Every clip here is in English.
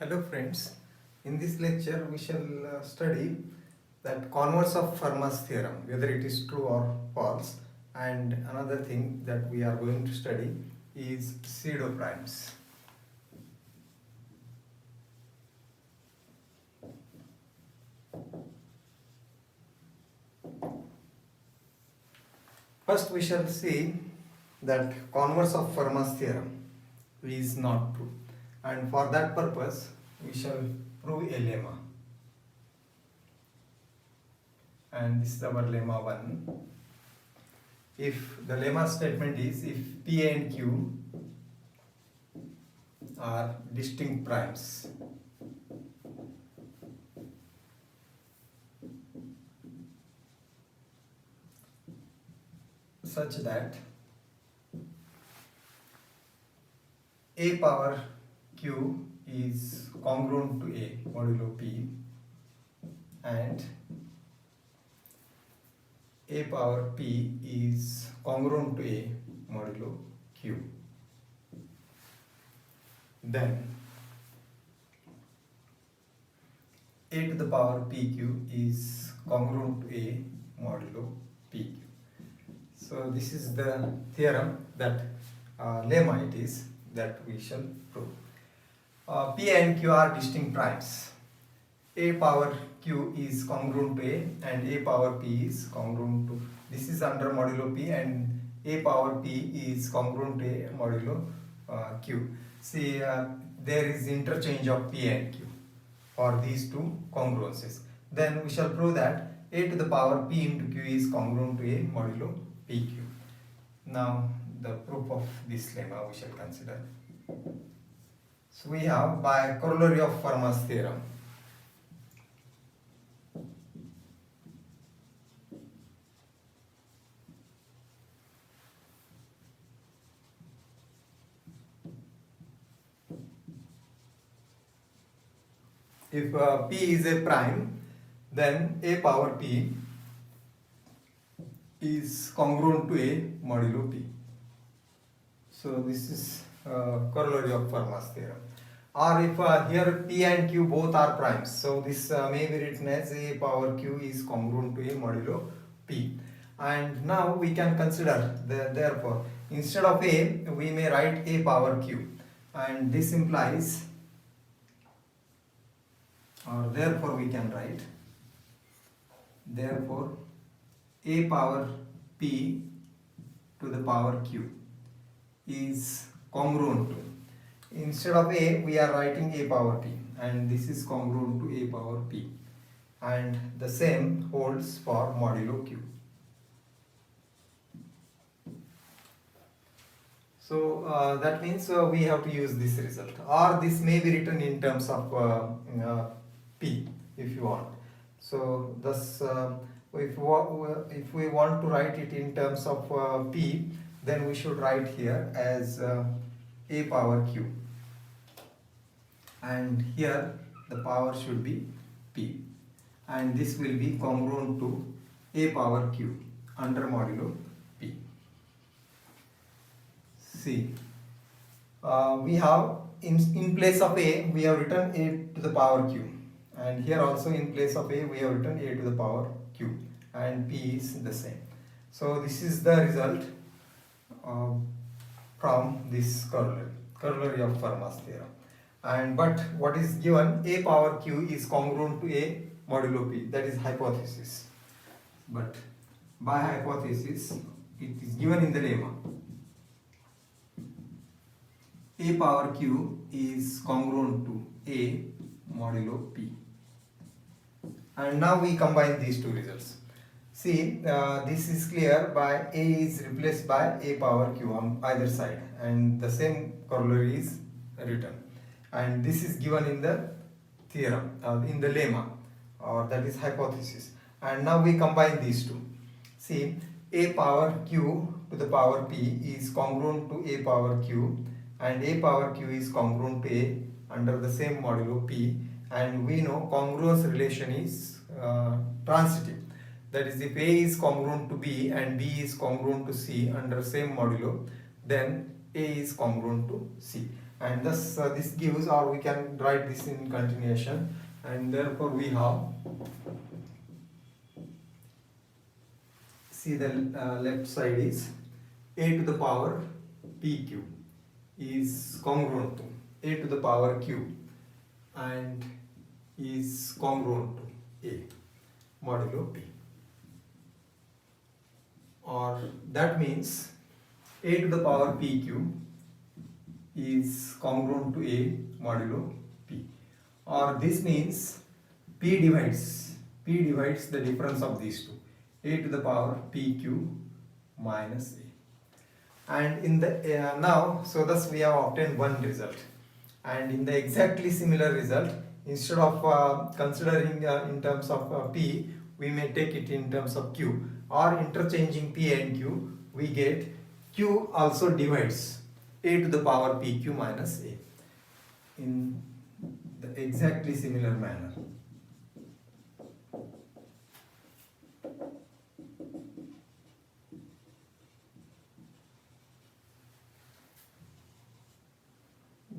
Hello friends, in this lecture we shall study that converse of Fermat's theorem, whether it is true or false, and another thing that we are going to study is pseudo primes. First we shall see that converse of Fermat's theorem is not true, and for that purpose we shall prove a lemma. And this is our lemma 1. If the lemma statement is if P and Q are distinct primes, such that A power Q is congruent to A modulo P and A power P is congruent to A modulo Q, then A to the power PQ is congruent to A modulo PQ. So this is the theorem that lemma it is that we shall prove. P and Q are distinct primes. A power Q is congruent to A and A power P is congruent to, this is under modulo P and A power P is congruent to A modulo Q. See, there is interchange of P and Q for these two congruences. Then we shall prove that A to the power P into Q is congruent to A modulo PQ. Now the proof of this lemma we shall consider. So we have by corollary of Fermat's theorem. If P is a prime, then A power P is congruent to A modulo P. So this is corollary of Fermat's theorem. Or if here P and Q both are primes, so this may be written as A power Q is congruent to A modulo P. And now we can consider therefore instead of A we may write A power Q, and this implies, or therefore we can write, therefore A power P to the power Q is congruent to, instead of A we are writing A power P and this is congruent to A power P, and the same holds for modulo Q. So that means we have to use this result, or this may be written in terms of P if you want. So thus if we want to write it in terms of P, then we should write here as A power Q, and here the power should be P, and this will be congruent to A power Q under modulo P. See, we have in place of A we have written A to the power Q, and here also in place of A we have written A to the power Q, and P is the same. So this is the result from this corollary of Fermat's theorem. And but what is given, A power Q is congruent to A modulo P, that is hypothesis. But by hypothesis it is given in the lemma. A power Q is congruent to A modulo P. And now we combine these two results. See, this is clear by A is replaced by A power Q on either side, and the same corollary is written, and this is given in the theorem, in the lemma, or that is hypothesis. And now we combine these two. See, A power Q to the power P is congruent to A power Q, and A power Q is congruent to A under the same modulo P, and we know congruence relation is transitive. That is, if A is congruent to B and B is congruent to C under same modulo, then A is congruent to C. and thus this gives, or we can write this in continuation, and therefore we have, see the left side is a to the power pq is congruent to a to the power q and is congruent to a modulo p, or that means a to the power pq is congruent to a modulo p, or this means p divides the difference of these two, a to the power pq minus a. And in the now, so thus we have obtained one result, and in the exactly similar result, instead of considering in terms of p, we may take it in terms of q, or interchanging p and q, we get q also divides a to the power pq minus a in the exactly similar manner.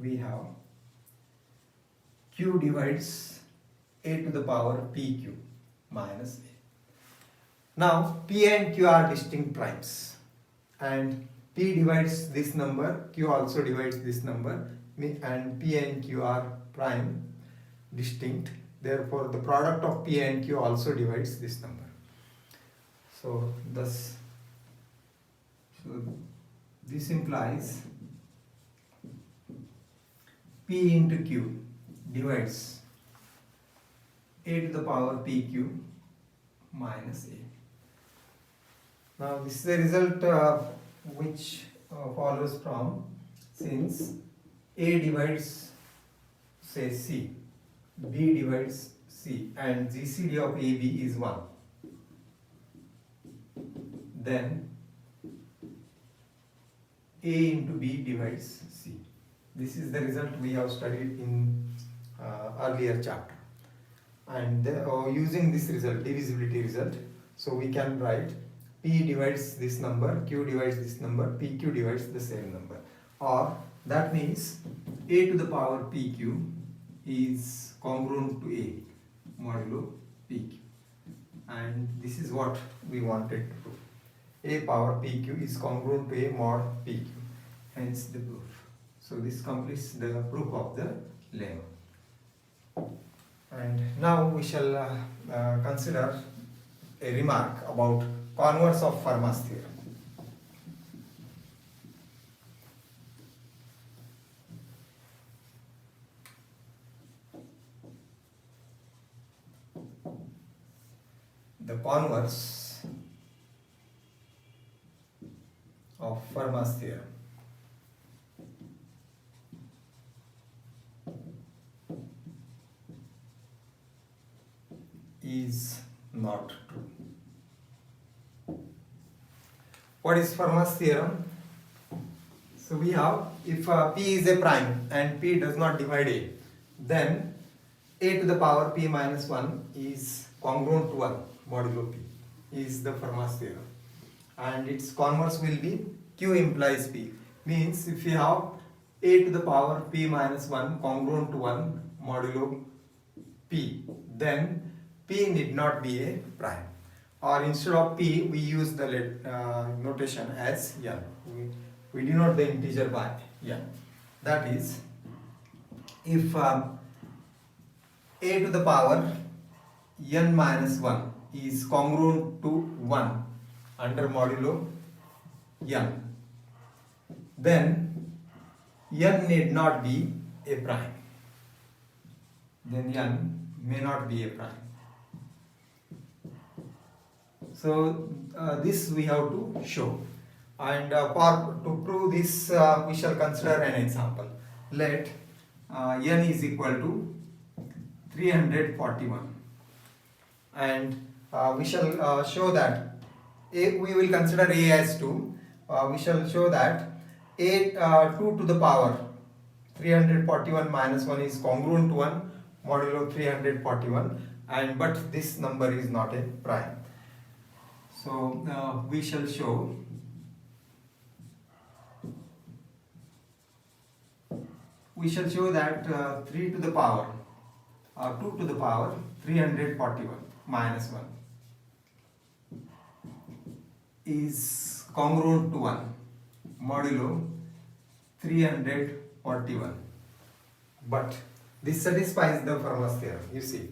We have q divides a to the power pq minus a. Now p and q are distinct primes, and p divides this number, q also divides this number, and p and q are prime distinct, therefore the product of p and q also divides this number. So thus, this implies p into q divides a to the power pq minus a. Now this is the result which follows from, since a divides say c, b divides c, and GCD of AB is 1, then a into b divides c. This is the result we have studied in earlier chapter, and using this result, divisibility result, so we can write p divides this number, q divides this number, pq divides the same number, or that means a to the power pq is congruent to a modulo pq, and this is what we wanted to prove. A power pq is congruent to a mod pq, hence the proof. So this completes the proof of the lemma. And now we shall consider a remark about converse of Fermat's theorem. The converse of Fermat's theorem is not true. What is Fermat's theorem? So we have, if p is a prime and p does not divide a, then a to the power p minus 1 is congruent to 1 modulo p, is the Fermat's theorem, and its converse will be q implies p. Means if you have a to the power p minus 1 congruent to 1 modulo p, then p need not be a prime, or instead of p we use the notation as n. We denote the integer by n. That is, if a to the power n minus 1 is congruent to 1 under modulo n, then n need not be a prime. Then n may not be a prime. So this we have to show, and to prove this we shall consider an example. Let n is equal to 341, and we shall show that we will consider a as 2. We shall show that 2 to the power 341 minus 1 is congruent to 1 modulo 341, and but this number is not a prime. So we shall show we shall show that 3 to the power 2 to the power 341 minus 1 is congruent to 1 modulo 341. But this satisfies the Fermat's theorem. You see,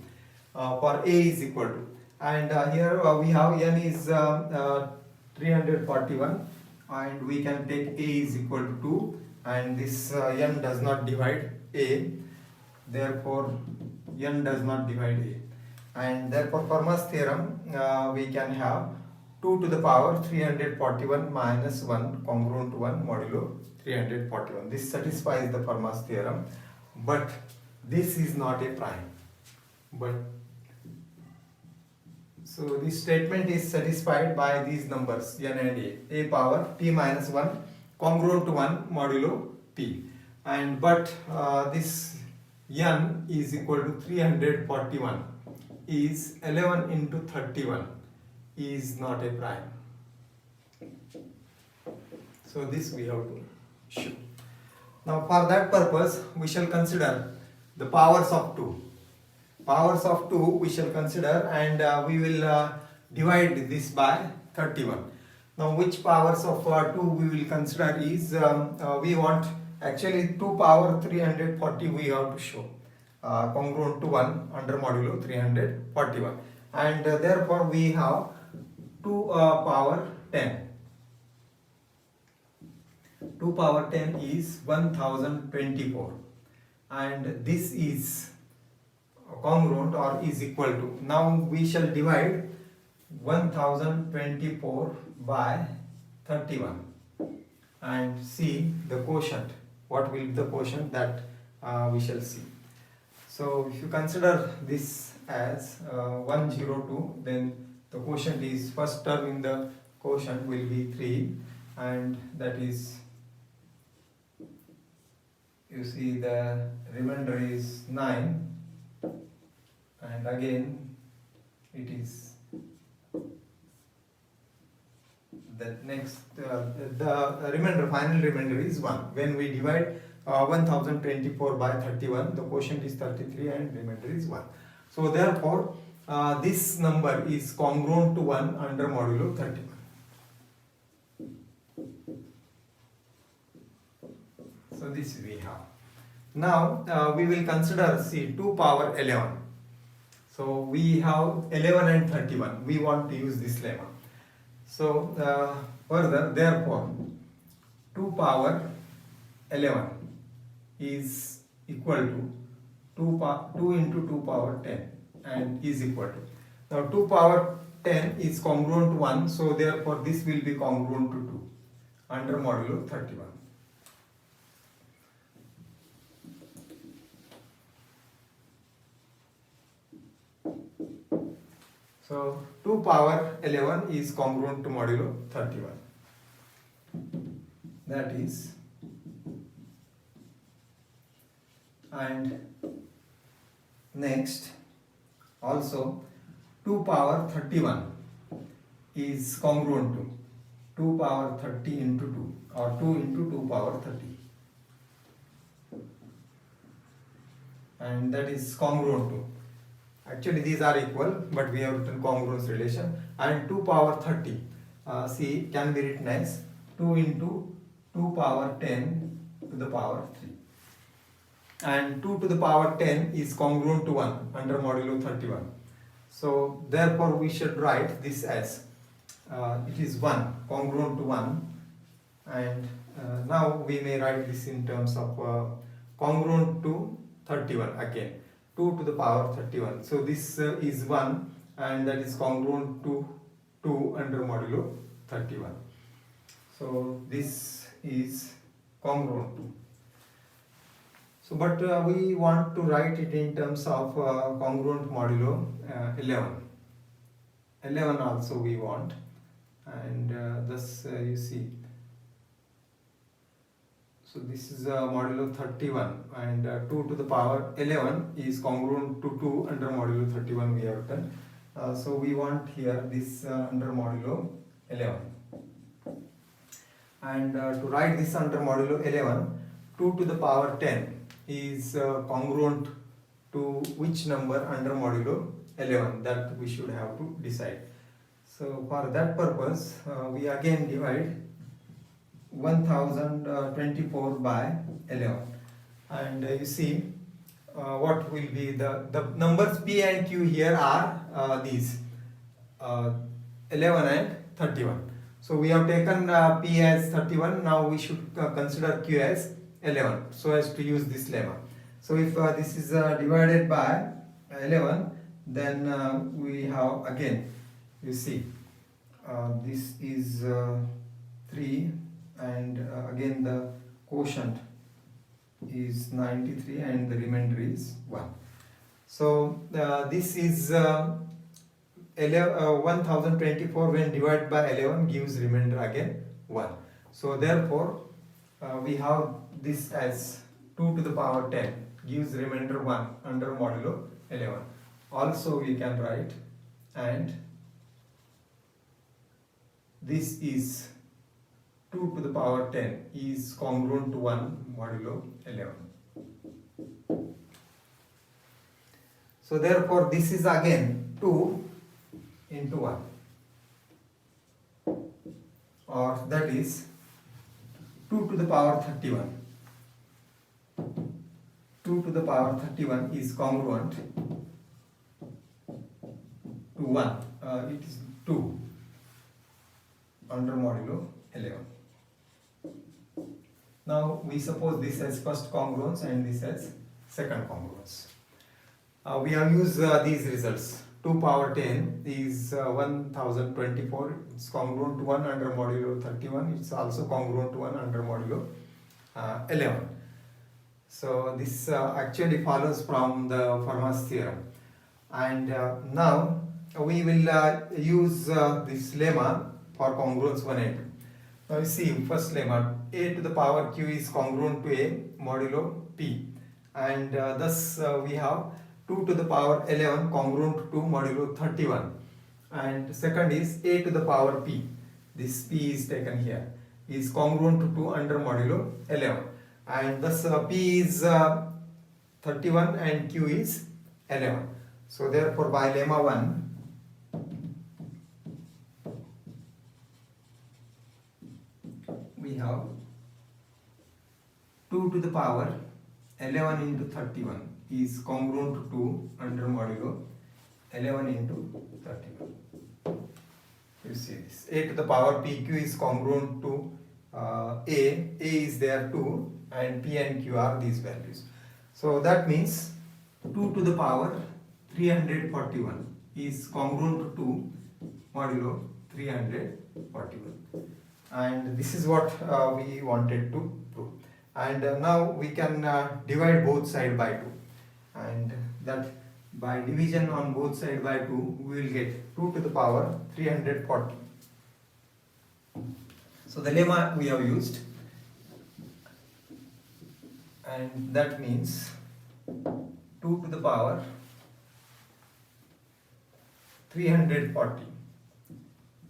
for A is equal to, and here we have n is 341, and we can take A is equal to 2, and this n does not divide A, therefore n does not divide A, and therefore Fermat's theorem we can have 2 to the power 341 minus 1 congruent to 1 modulo 341. This satisfies the Fermat's theorem, but this is not a prime. But so this statement is satisfied by these numbers n and a power p minus 1 congruent to 1 modulo p, and but this n is equal to 341 is 11 into 31 is not a prime. So this we have to show. Now for that purpose we shall consider the powers of 2. Powers of 2 we shall consider, and we will divide this by 31. Now which powers of 2 we will consider is we want actually 2 power 340 we have to show congruent to 1 under modulo 341, and therefore we have 2 power 10. 2 power 10 is 1024, and this is congruent or is equal to, now we shall divide 1024 by 31 and see the quotient. What will be the quotient, that we shall see. So if you consider this as 102, then the quotient is, first term in the quotient will be 3, and that is, you see the remainder is 9, and again it is that next the remainder, final remainder is 1. When we divide 1024 by 31, the quotient is 33 and remainder is 1. So therefore this number is congruent to 1 under modulo 31. So this we have. Now we will consider, see, 2 power 11. So we have 11 and 31. We want to use this lemma. So further, therefore 2 power 11 is equal to 2 into 2 power 10 and is equal to, now 2 power 10 is congruent to 1, so therefore this will be congruent to 2 under modulo 31. So 2 power 11 is congruent to modulo 31. That is, and next also 2 power 31 is congruent to 2 power 30 into 2, or 2 into 2 power 30, and that is congruent to, actually these are equal but we have written congruence relation, and 2 power 30 see, can be written as 2 into 2 power 10 to the power 3, and 2 to the power 10 is congruent to 1 under modulo 31. So therefore we should write this as it is 1, congruent to 1, and now we may write this in terms of congruent to 31 again, 2 to the power 31. So this is 1, and that is congruent to 2 under modulo 31. So this is congruent to. So but we want to write it in terms of congruent modulo 11. 11 also we want, and thus you see. So this is modulo 31, and 2 to the power 11 is congruent to 2 under modulo 31 we have written. So we want here this under modulo 11. And to write this under modulo 11, 2 to the power 10 is congruent to which number under modulo 11, that we should have to decide. So for that purpose we again divide 1024 by 11, and you see what will be the numbers p and q here are these 11 and 31. So we have taken p as 31. Now we should consider q as 11, so as to use this lemma. So if this is divided by 11, then we have again, you see this is 3, and again the quotient is 93 and the remainder is 1. So this is 1024 when divided by 11 gives remainder again 1. So therefore we have this as 2 to the power 10 gives remainder 1 under modulo 11. Also we can write, and this is 2 to the power 10 is congruent to 1 modulo 11. So therefore this is again 2 into 1, or that is 2 to the power 31. 2 to the power 31 is congruent to 1. It is 2 under modulo 11. Now we suppose this as first congruence and this as second congruence. We have used these results. 2 power 10 is 1024. It's congruent to 1 under modulo 31. It's also congruent to 1 under modulo 11. So this actually follows from the Fermat's theorem. And now we will use this lemma for congruence 1 and 2. Now you see, first lemma, a to the power q is congruent to a modulo p, and thus we have 2 to the power 11 congruent to modulo 31, and second is a to the power p, this p is taken here, is congruent to 2 under modulo 11, and thus p is 31 and q is 11. So therefore by lemma 1, we have 2 to the power 11 into 31 is congruent to 2 under modulo 11 into 31. You see this. A to the power pq is congruent to a is there 2, and p and q are these values. So that means 2 to the power 341 is congruent to 2 modulo 341. And this is what we wanted to prove. And now we can divide both sides by 2, and that by division on both sides by 2 we will get 2 to the power 340. So the lemma we have used, and that means 2 to the power 340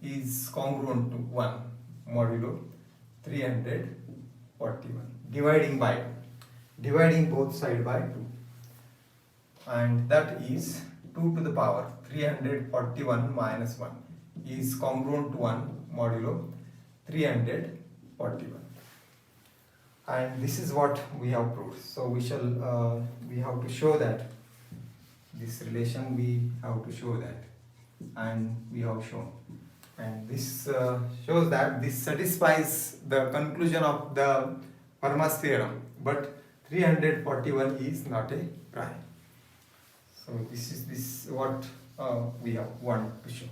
is congruent to 1 modulo 341, dividing by 2, dividing both sides by 2, and that is 2 to the power 341 minus 1 is congruent to 1 modulo 341, and this is what we have proved. So we have to show that this relation, we have to show that, and we have shown. And this shows that this satisfies the conclusion of the Fermat's theorem, but 341 is not a prime. So this is what we have want to show.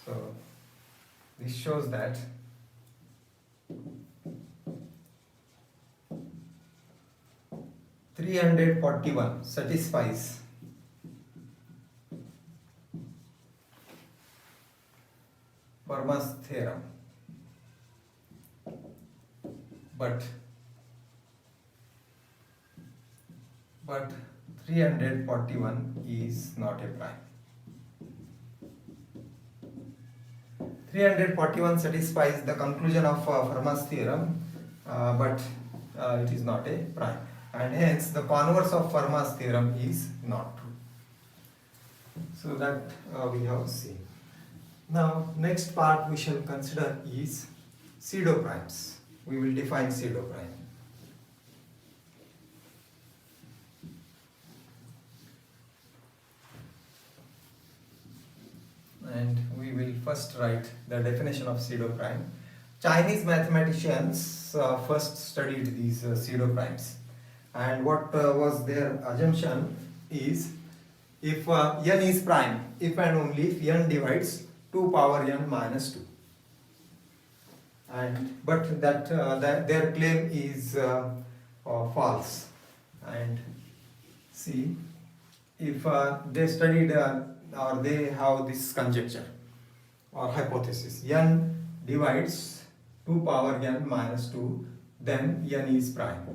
So this shows that (341) satisfies Fermat's theorem, but 341 is not a prime. 341 satisfies the conclusion of Fermat's theorem, but it is not a prime, and hence the converse of Fermat's theorem is not true. So that we have seen. Now next part we shall consider is pseudo primes. We will define pseudo prime. And we will first write the definition of pseudo prime. Chinese mathematicians first studied these pseudo primes, and what was their assumption is, if n is prime, if and only if n divides 2 power n minus 2. And but that their claim is false. And see, if they studied or they have this conjecture or hypothesis, n divides 2 power n minus 2, then n is prime.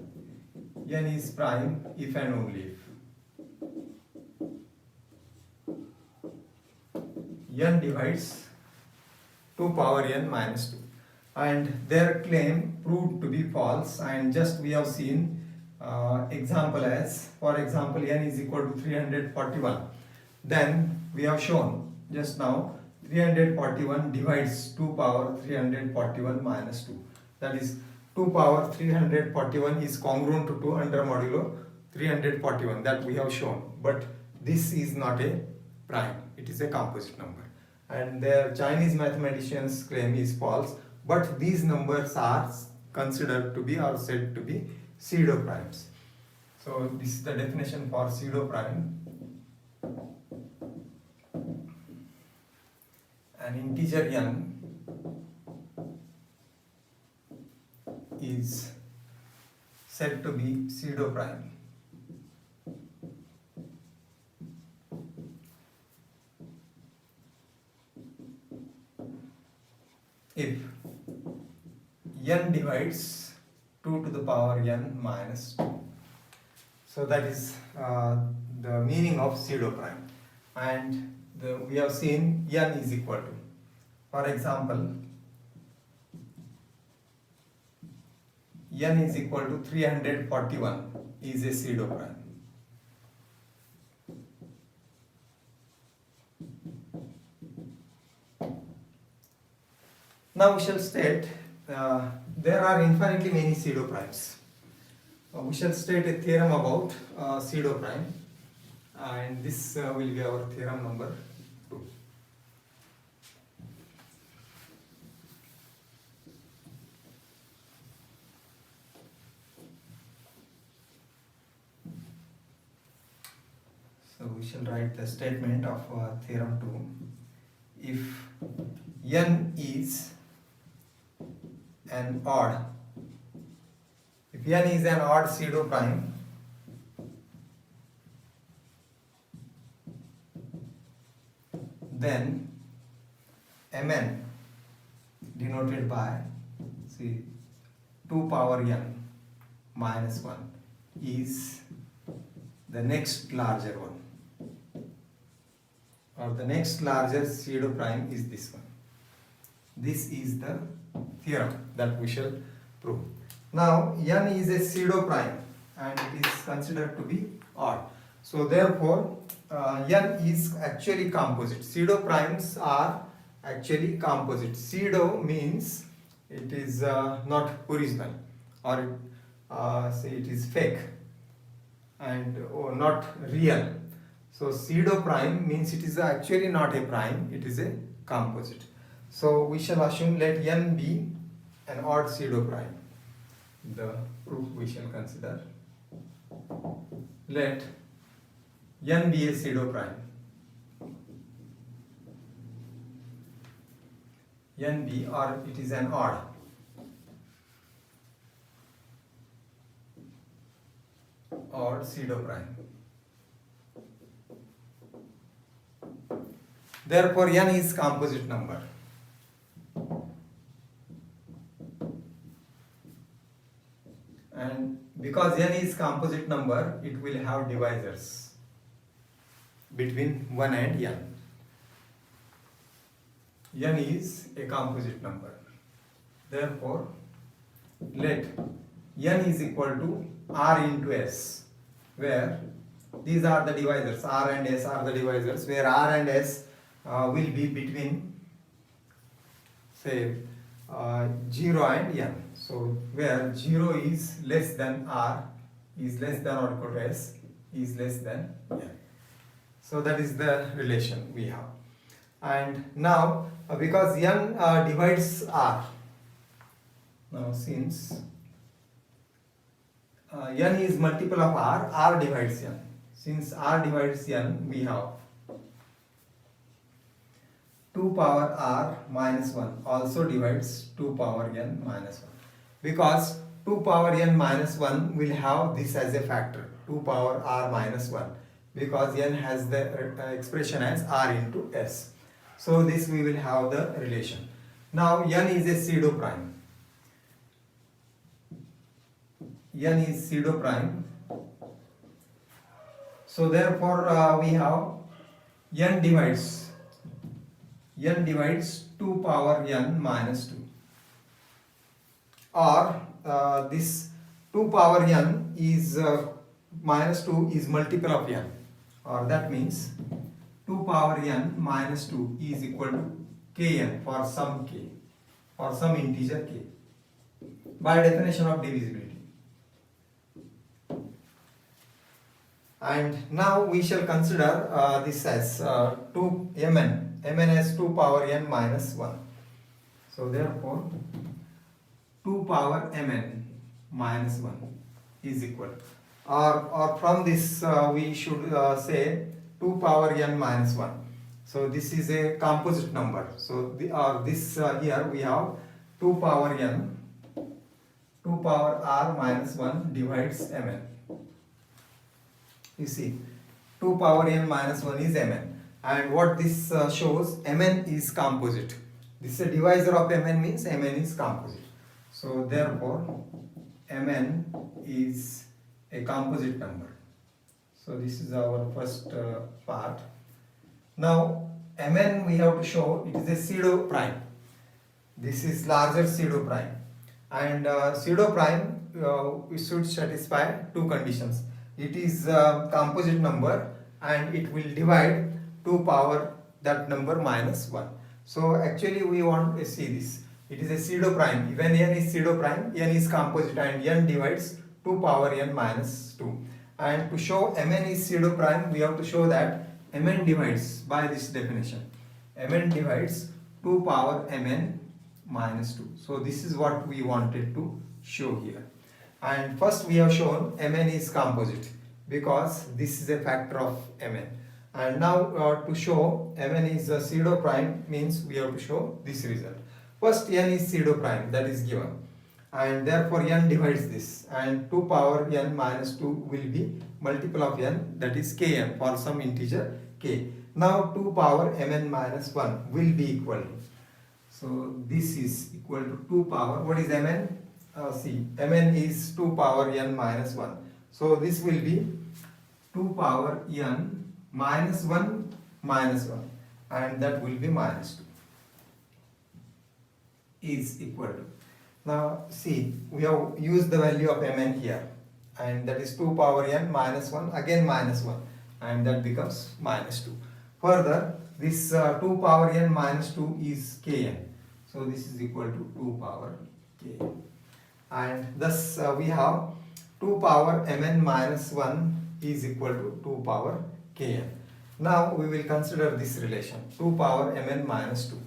N is prime if and only if n divides 2 power n minus 2. And their claim proved to be false, and just we have seen example as, for example, n is equal to 341. Then we have shown just now 341 divides 2 power 341 minus 2. That is 2 power 341 is congruent to 2 under modulo 341, that we have shown. But this is not a prime, it is a composite number. And their Chinese mathematicians' claim is false, but these numbers are considered to be or said to be pseudo primes. So this is the definition for pseudo prime. An integer n is said to be pseudo prime if n divides 2 to the power n minus 2. So that is the meaning of pseudo prime. And we have seen n is equal to, for example, n is equal to 341 is a pseudo prime. Now we shall state there are infinitely many pseudo primes. We shall state a theorem about pseudo prime, and this will be our theorem number 2. So we shall write the statement of theorem 2. If n is an odd, if n is an odd pseudo prime, then Mn denoted by, see, 2 power n minus 1 is the next larger one, or the next larger pseudo prime is this one. This is the theorem that we shall prove. Now n is a pseudo prime and it is considered to be odd. So therefore n is actually composite. Pseudo primes are actually composite. Pseudo means it is not original, or say it is fake and not real. So pseudo prime means it is actually not a prime, it is a composite. So we shall assume let n be an odd pseudo prime. The proof we shall consider. Let n be a pseudo prime. N be, or it is an odd. Odd pseudo prime. Therefore n is composite number. And because n is composite number, it will have divisors between 1 and n. N is a composite number. Therefore, let n is equal to r into s, where these are the divisors, r and s are the divisors, where r and s will be between, say, 0 and n. So where 0 is less than r, is less than or equal to s, is less than n. So that is the relation we have. And now because n divides r, now since n is multiple of r, r divides n. Since r divides n, we have 2 power r minus 1 also divides 2 power n minus 1, because 2 power n minus 1 will have this as a factor, 2 power r minus 1, because n has the expression as r into s. So this we will have the relation. Now n is a pseudo prime. N is pseudo prime. So therefore we have n divides 2 power n minus 2, or this 2 power n is minus 2 is multiple of n, or that means 2 power n minus 2 is equal to kn for some k, for some integer k, by definition of divisibility. And now we shall consider this as 2 mn as 2 power n minus 1. So therefore 2 power mn minus 1 is equal, or from this we should say 2 power n minus 1. So this is a composite number. So this here we have 2 power n, 2 power r minus 1 divides mn. You see, 2 power n minus 1 is mn, and what this shows, mn is composite. This is a divisor of mn, means mn is composite. So therefore mn is a composite number. So this is our first part. Now mn we have to show it is a pseudo prime. This is larger pseudo prime, and pseudo prime we should satisfy two conditions. It is a composite number and it will divide 2 power that number minus 1. So actually we want to see this. It is a pseudo prime. When n is pseudo prime, n is composite and n divides 2 power n minus 2. And to show mn is pseudo prime, we have to show that mn divides, by this definition, mn divides 2 power mn minus 2. So this is what we wanted to show here. And first we have shown mn is composite, because this is a factor of mn. And now to show mn is a pseudo prime means we have to show this result. First n is pseudo prime, that is given, and therefore n divides this, and 2 power n minus 2 will be multiple of n, that is kn for some integer k. Now 2 power mn minus 1 will be equal to, so this is equal to 2 power, what is mn? See, mn is 2 power n minus 1. So this will be 2 power n minus 1 minus 1, and that will be minus 2 is equal to. Now see, we have used the value of mn here, and that is 2 power n minus 1, again minus 1, and that becomes minus 2. Further, this 2 power n minus 2 is kn. So this is equal to 2 power k. And thus we have 2 power mn minus 1 is equal to 2 power kn. Now we will consider this relation, 2 power mn minus 2.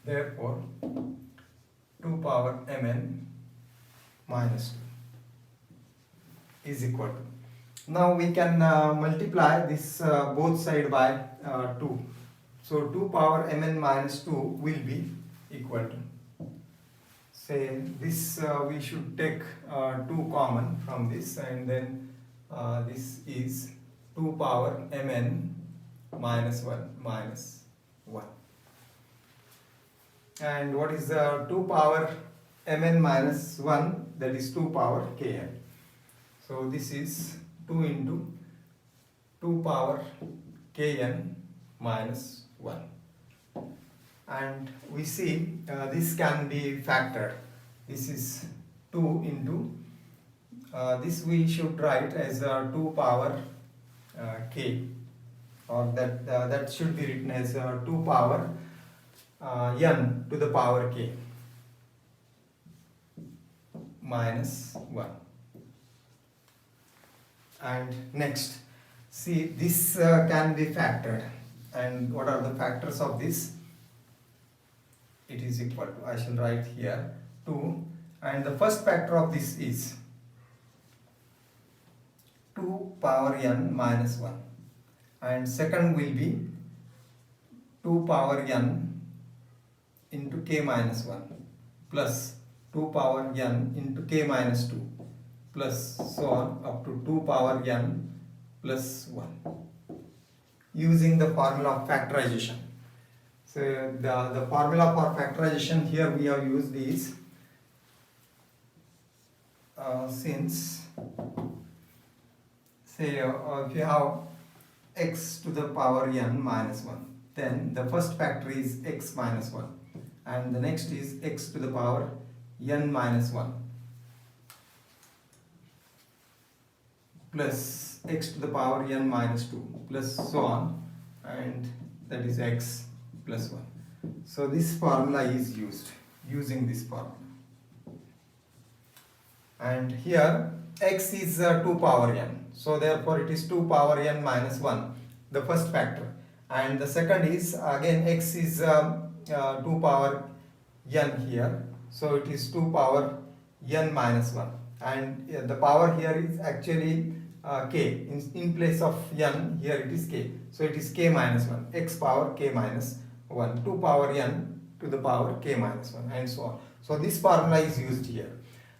Therefore 2 power mn minus 2 is equal to, now we can multiply this both side by 2. So 2 power mn minus 2 will be equal to, say this we should take 2 common from this, and then this is 2 power mn minus 1 minus 1. And what is 2 power mn minus 1? That is 2 power kn. So this is 2 into 2 power kn minus 1. And we see this can be factored. This is 2 into this we should write as 2 power k, or that should be written as 2 power n to the power k minus 1. And next, see, this can be factored. And what are the factors of this? It is equal to, I shall write here 2, and the first factor of this is 2 power n minus 1, and second will be 2 power n into k minus 1 plus 2 power n into k minus 2 plus so on up to 2 power n plus 1, using the formula of factorization. So the formula for factorization here we have used is since say if you have x to the power n minus 1, then the first factor is x minus 1, and the next is x to the power n minus 1 plus x to the power n minus 2 plus so on, and that is x plus 1. So this formula is used, using this formula. And here x is 2 power n, so therefore it is 2 power n minus 1, the first factor, and the second is again x is 2 power n here, so it is 2 power n minus 1, and the power here is actually k. In place of n here it is k, so it is k minus 1, x power k minus 1, 2 power n to the power k minus 1, and so on. So this formula is used here,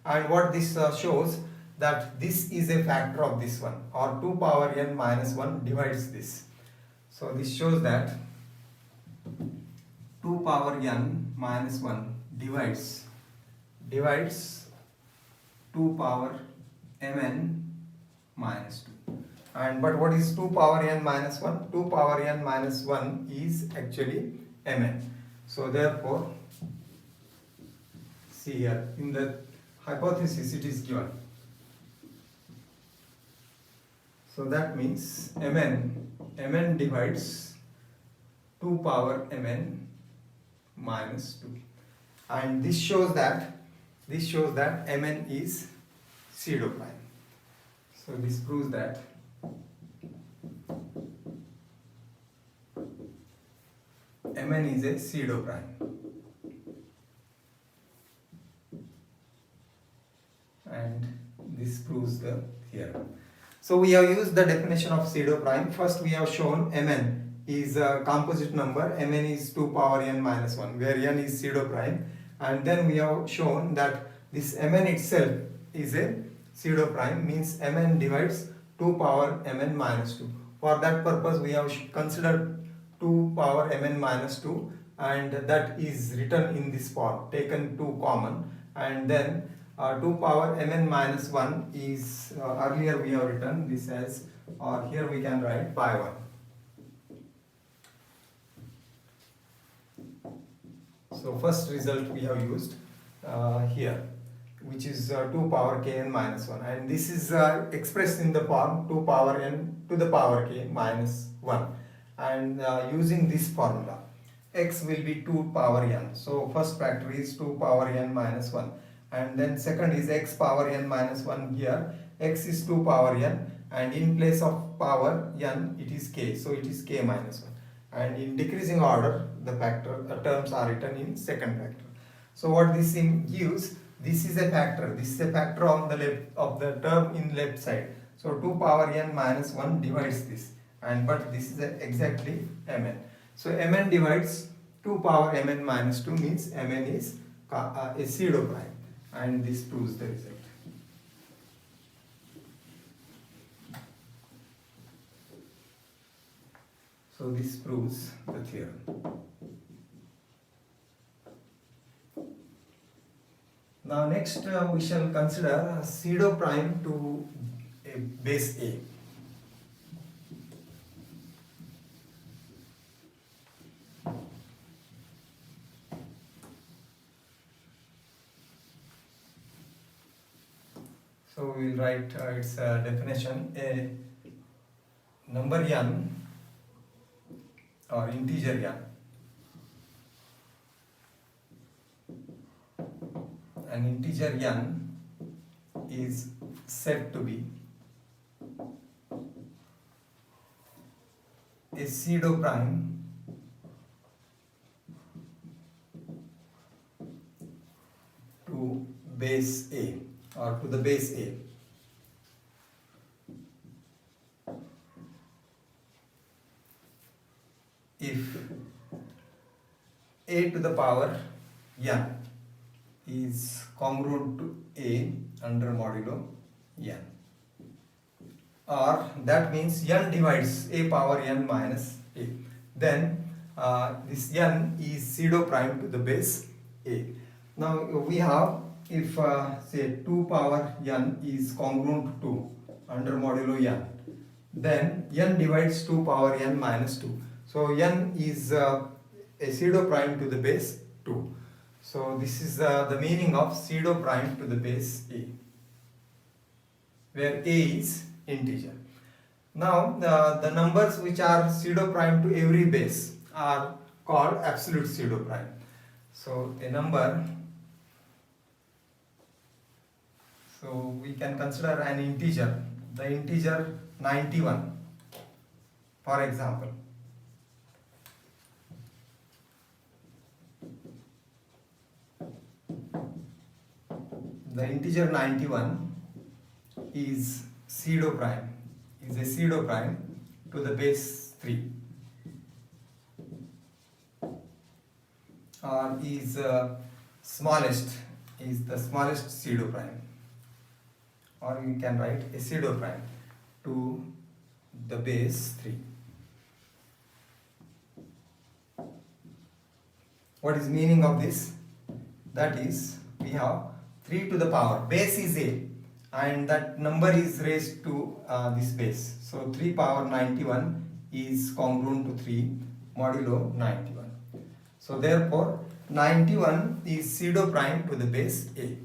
and what this shows, that this is a factor of this one, or 2 power n minus 1 divides this. So this shows that 2 power n minus 1 divides 2 power mn minus 2. And but what is 2 power n minus 1? 2 power n minus 1 is actually mn. So therefore, see here in the hypothesis it is given. So that means mn divides 2 power mn minus 2, and this shows that mn is pseudo prime. So this proves that mn is a pseudo prime, and this proves the theorem. So we have used the definition of pseudo prime. First we have shown mn is a composite number, mn is 2 power n minus 1, where n is pseudo prime, and then we have shown that this mn itself is a pseudo prime, means mn divides 2 power mn minus 2. For that purpose we have considered 2 power mn minus 2, and that is written in this form, taken 2 common, and then 2 power mn minus 1 is earlier we have written this as, or here we can write by 1. So first result we have used here, which is 2 power kn minus 1, and this is expressed in the form 2 power n to the power k minus 1, and using this formula x will be 2 power n. So first factor is 2 power n minus 1, and then second is x power n minus 1. Here x is 2 power n, and in place of power n it is k, so it is k minus 1, and in decreasing order the terms are written in second factor. So what this gives, this is a factor, this is a factor on the left of the term in left side. So 2 power n minus 1 divides this, and but this is exactly mn. So mn divides 2 power mn minus 2, means mn is a pseudo prime, and this proves the result. So this proves the theorem. Now next we shall consider pseudo prime to base A. So we will write its definition. A number n or integer n, an integer n is said to be a pseudo prime to base A or to the base A. If A to the power n is congruent to A under modulo n, or that means n divides A power n minus A, then this n is pseudo prime to the base A. Now we have, if say 2 power n is congruent to under modulo n, then n divides 2 power n minus 2. So n is a pseudo prime to the base 2. So this is the meaning of pseudo prime to the base A, where A is integer. Now the numbers which are pseudo prime to every base are called absolute pseudo prime. So a number, so we can consider an integer, the integer 91, for example. The integer 91 is pseudo prime, is a pseudo prime to the base 3, or is smallest, is the smallest pseudo prime, or you can write a pseudo prime to the base 3. What is meaning of this? That is, we have 3 to the power, base is A, and that number is raised to this base. So 3 power 91 is congruent to 3 modulo 91. So therefore 91 is pseudo prime to the base A.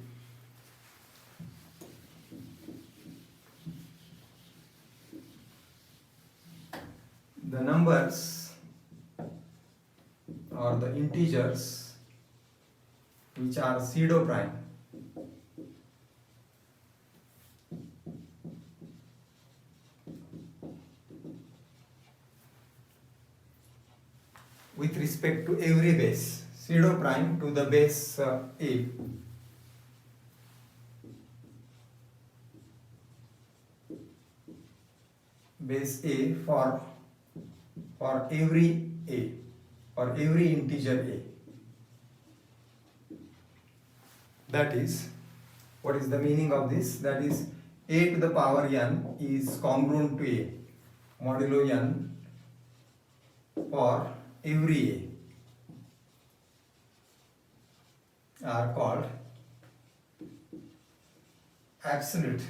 The numbers or the integers which are pseudo prime with respect to every base, pseudo prime to the base A, base A for every A, or every integer A. That is, what is the meaning of this? That is, A to the power n is congruent to A modulo n for every A are called absolute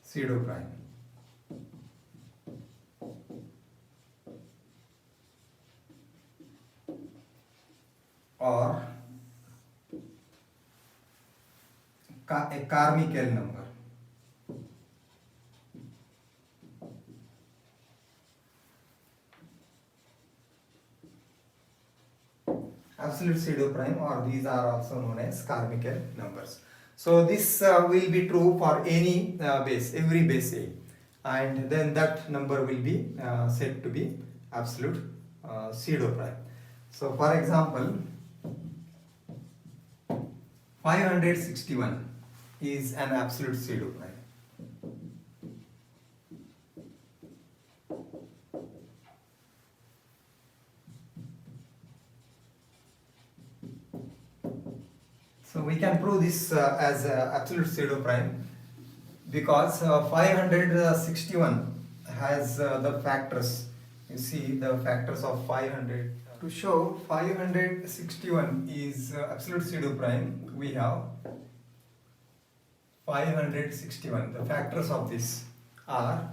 pseudo prime. Or a Carmichael number. Absolute pseudo prime, or these are also known as Carmichael numbers. So this will be true for any base, every base A, and then that number will be said to be absolute pseudo prime. So for example, 561 is an absolute pseudo prime. So we can prove this as absolute pseudo prime because 561 has the factors. You see the factors of 500. To show 561 is absolute pseudo prime, we have 561. The factors of this are,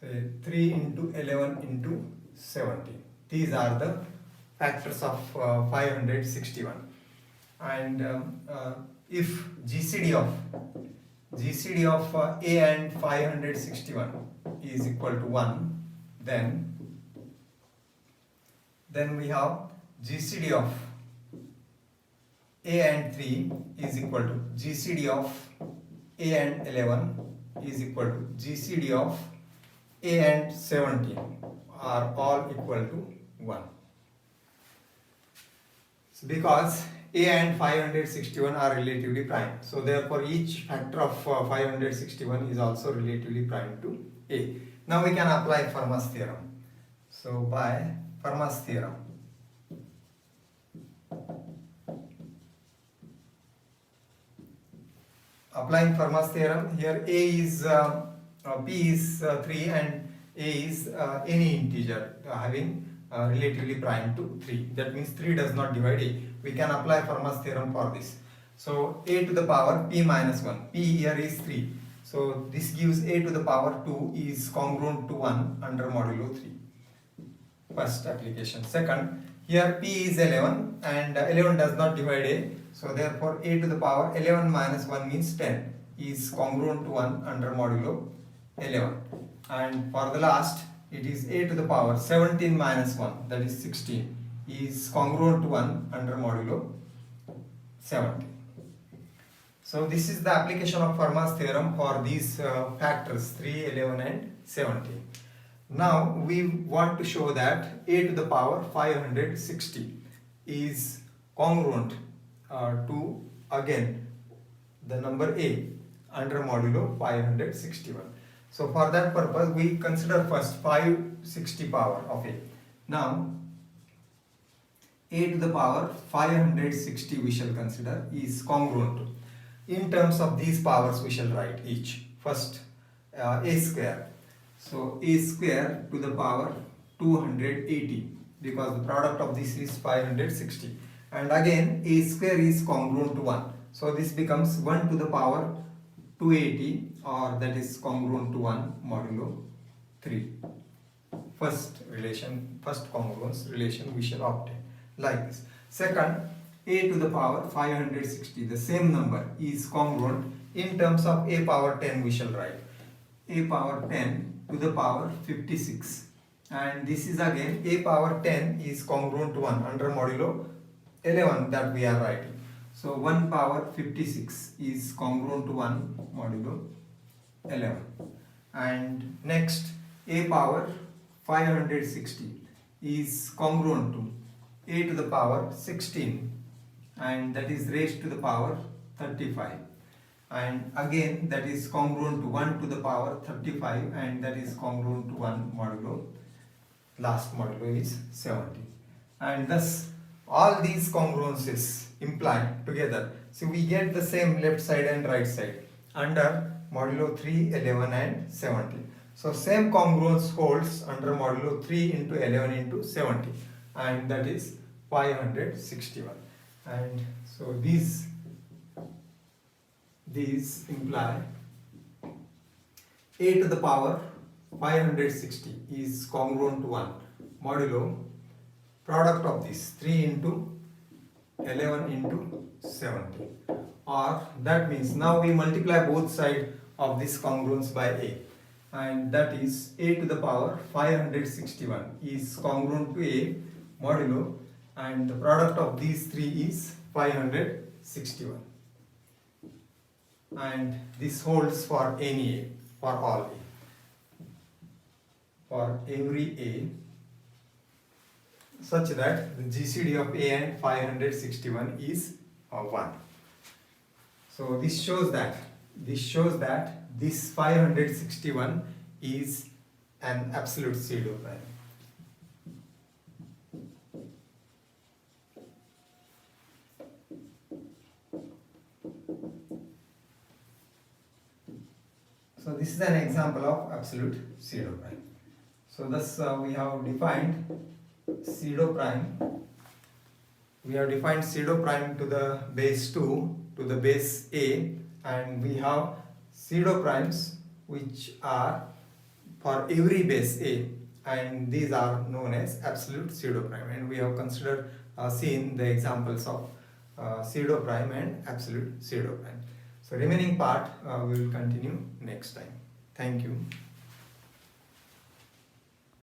say, 3 into 11 into 17. These are the factors of 561. And if GCD of A and 561 is equal to 1, then we have GCD of A and 3 is equal to GCD of A and 11 is equal to GCD of A and 17 are all equal to 1. So because A and 561 are relatively prime, so therefore each factor of 561 is also relatively prime to A. Now we can apply Fermat's theorem. So by Fermat's theorem, applying Fermat's theorem, here A is P is 3 and A is any integer having relatively prime to 3. That means 3 does not divide A. We can apply Fermat's theorem for this. So A to the power P minus 1. P here is 3. So this gives A to the power 2 is congruent to 1 under modulo 3. First application. Second, here P is 11 and 11 does not divide A. So therefore A to the power 11 minus 1 means 10 is congruent to 1 under modulo 11. And for the last, it is A to the power 17 minus 1, that is 16, is congruent to 1 under modulo 17. So this is the application of Fermat's theorem for these factors 3, 11 and 17. Now we want to show that A to the power 560 is congruent to again the number A under modulo 561. So for that purpose we consider first 560 power of A. Now A to the power 560 we shall consider is congruent to. In terms of these powers we shall write each. First A square. So A square to the power 280 because the product of this is 560. And again A square is congruent to 1. So this becomes 1 to the power 280, or that is congruent to 1 modulo 3. First congruence relation we shall obtain like this. Second, A to the power 560, the same number, is congruent in terms of A power 10 we shall write. A power 10 to the power 56, and this is again A power 10 is congruent to 1 under modulo 11 that we are writing. So 1 power 56 is congruent to 1 modulo 11. And next, A power 560 is congruent to A to the power 16, and that is raised to the power 35. And again that is congruent to 1 to the power 35, and that is congruent to 1 modulo, last modulo is 70. And thus all these congruences imply together, so we get the same left side and right side under modulo 3, 11 and 70. So same congruence holds under modulo 3 into 11 into 70, and that is 561. And so these imply A to the power 560 is congruent to 1 modulo product of this 3 into 11 into 70, or that means now we multiply both sides of this congruence by A, and that is A to the power 561 is congruent to A modulo, and the product of these three is 561, and this holds for any A, for all A, for every A, such that the GCD of A and 561 is 1. So this shows that this 561 is an absolute pseudo prime. So this is an example of absolute pseudo prime. So thus we have defined pseudo prime. We have defined pseudo prime to the base 2 to the base A, and we have pseudo primes which are for every base A, and these are known as absolute pseudo prime, and we have considered seen the examples of pseudo prime and absolute pseudo prime. So remaining part we will continue next time. Thank you.